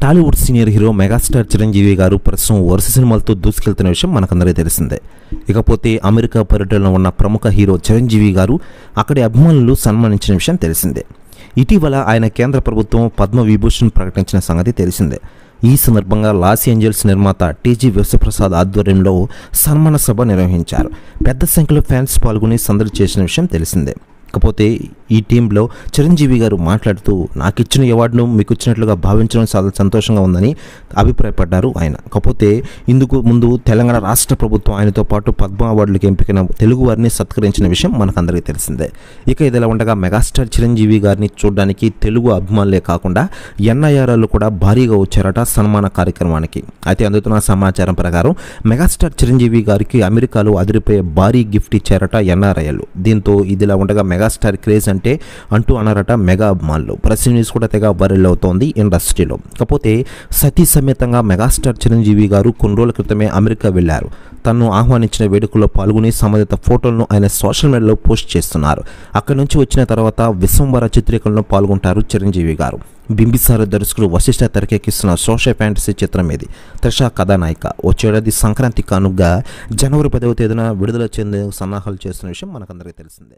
Tollywood senior hero megastar Chiranjeevi గారు ప్రస్తుతం వరుస సినిమాలతో దూసుకెళ్తున్న విషయం మనకందరికీ తెలిసిందే. ఇకపోతే అమెరికా పర్యటనలో ఉన్న ప్రముఖ హీరో చిరంజీవి గారు అక్కడి అభిమానులు సన్మానించిన విషయం తెలిసిందే. ఇటీవల ఆయన కేంద్ర ప్రభుత్వం పద్మ విభూషణ్ ప్రకటించిన సంగతి తెలిసిందే. ఈ సందర్భంగా లాస్ ఏంజల్స్ నిర్మాత టీజీ విశ్వప్రసాద్ ఆధ్వర్యంలో సన్మాన సభ నిర్వహించారు. పెద్ద సంఖ్యలో ఫ్యాన్స్ పాల్గొని సందడి చేసిన విషయం తెలిసిందే. కాకపోతే ఈ టీంలో చిరంజీవి గారు మాట్లాడుతూ, నాకు ఇచ్చిన అవార్డును మీకు ఇచ్చినట్లుగా భావించడం చాలా సంతోషంగా ఉందని అభిప్రాయపడ్డారు ఆయన. కాకపోతే ఇందుకు ముందు తెలంగాణ రాష్ట్ర ప్రభుత్వం ఆయనతో పాటు పద్మ అవార్డులకు ఎంపికైన తెలుగు వారిని సత్కరించిన విషయం మనకందరికీ తెలిసిందే. ఇక ఇదిలా ఉండగా మెగాస్టార్ చిరంజీవి గారిని చూడడానికి తెలుగు అభిమానులే కాకుండా ఎన్ఐఆర్లు కూడా భారీగా వచ్చారట సన్మాన కార్యక్రమానికి. అయితే అందుతున్న సమాచారం ప్రకారం మెగాస్టార్ చిరంజీవి గారికి అమెరికాలో అదిరిపోయే భారీ గిఫ్ట్ ఇచ్చారట ఎన్ఆర్ఐలు. దీంతో ఇదిలా ఉండగా మెగాస్టార్ క్రేజ్ అంటే అంటూ అన్నారట మెగా అభిమానులు. ప్రెస్ న్యూస్ కూడా తెగ వైరల్ అవుతోంది ఇండస్ట్రీలో. కాకపోతే సతీ సమేతంగా మెగాస్టార్ చిరంజీవి గారు కొన్ని రోజుల క్రితమే అమెరికా వెళ్లారు. తను ఆహ్వానించిన వేడుకల్లో పాల్గొని సంబంధిత ఫోటోలను ఆయన సోషల్ మీడియాలో పోస్ట్ చేస్తున్నారు. అక్కడి నుంచి వచ్చిన తర్వాత విశ్వంబర చిత్రీకరణలో పాల్గొంటారు చిరంజీవి గారు. బింబిసార దర్శకుడు వశిష్ఠ తెరకెక్కిస్తున్న సోషల్ ఫ్యాంటసీ చిత్రం ఇది. త్రిష కథానాయిక. వచ్చేడాది సంక్రాంతి కానుకగా జనవరి 10వ తేదీన విడుదల చెందే సన్నాహాలు చేస్తున్న విషయం మనకందరికీ తెలిసిందే.